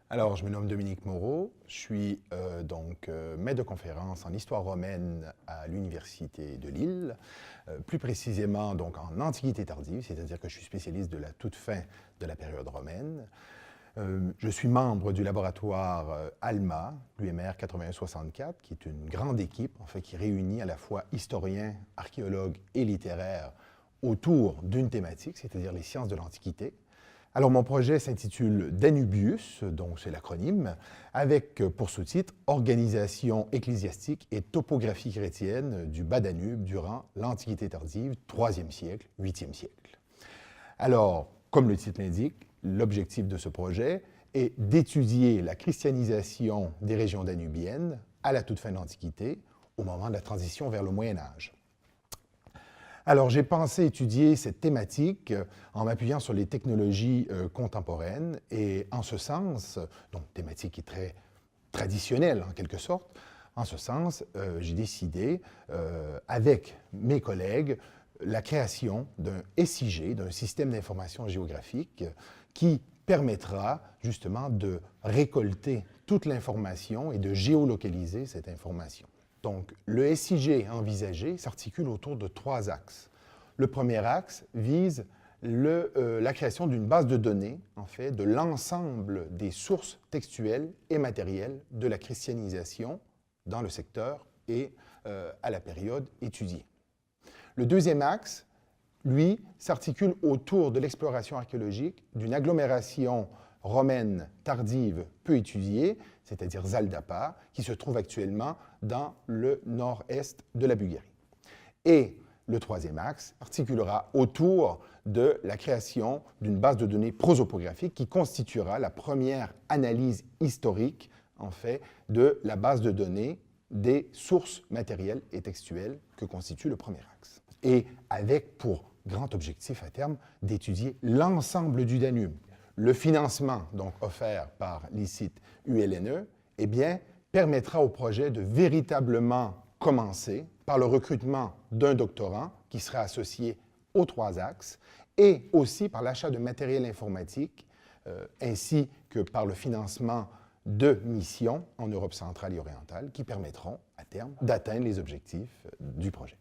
Alors, je me nomme Dominique Moreau, je suis maître de conférence en histoire romaine à l'Université de Lille, plus précisément donc en Antiquité tardive, c'est-à-dire que je suis spécialiste de la toute fin de la période romaine. Je suis membre du laboratoire ALMA, l'UMR 8164, qui est une grande équipe en fait, qui réunit à la fois historiens, archéologues et littéraires autour d'une thématique, c'est-à-dire les sciences de l'Antiquité. Alors, mon projet s'intitule Danubius, donc c'est l'acronyme, avec pour sous-titre « Organisation ecclésiastique et topographie chrétienne du Bas-Danube durant l'Antiquité tardive, 3e siècle, 8e siècle ». Alors, comme le titre l'indique, l'objectif de ce projet est d'étudier la christianisation des régions danubiennes à la toute fin de l'Antiquité, au moment de la transition vers le Moyen Âge. Alors, j'ai pensé étudier cette thématique en m'appuyant sur les technologies contemporaines et en ce sens, donc thématique qui est très traditionnelle en quelque sorte, en ce sens, j'ai décidé avec mes collègues la création d'un SIG, d'un système d'information géographique qui permettra justement de récolter toute l'information et de géolocaliser cette information. Donc, le SIG envisagé s'articule autour de 3 axes. Le premier axe vise la création d'une base de données, en fait, de l'ensemble des sources textuelles et matérielles de la christianisation dans le secteur et à la période étudiée. Le deuxième axe, lui, s'articule autour de l'exploration archéologique d'une agglomération romaine tardive peu étudiée, c'est-à-dire Zaldapa, qui se trouve actuellement dans le nord-est de la Bulgarie. Et le troisième axe articulera autour de la création d'une base de données prosopographique qui constituera la première analyse historique, en fait, de la base de données des sources matérielles et textuelles que constitue le premier axe. Et avec pour grand objectif à terme d'étudier l'ensemble du Danube. Le financement donc offert par l'ICIT ULNE eh bien, permettra au projet de véritablement commencer par le recrutement d'un doctorant qui sera associé aux 3 axes et aussi par l'achat de matériel informatique ainsi que par le financement de missions en Europe centrale et orientale qui permettront à terme d'atteindre les objectifs du projet.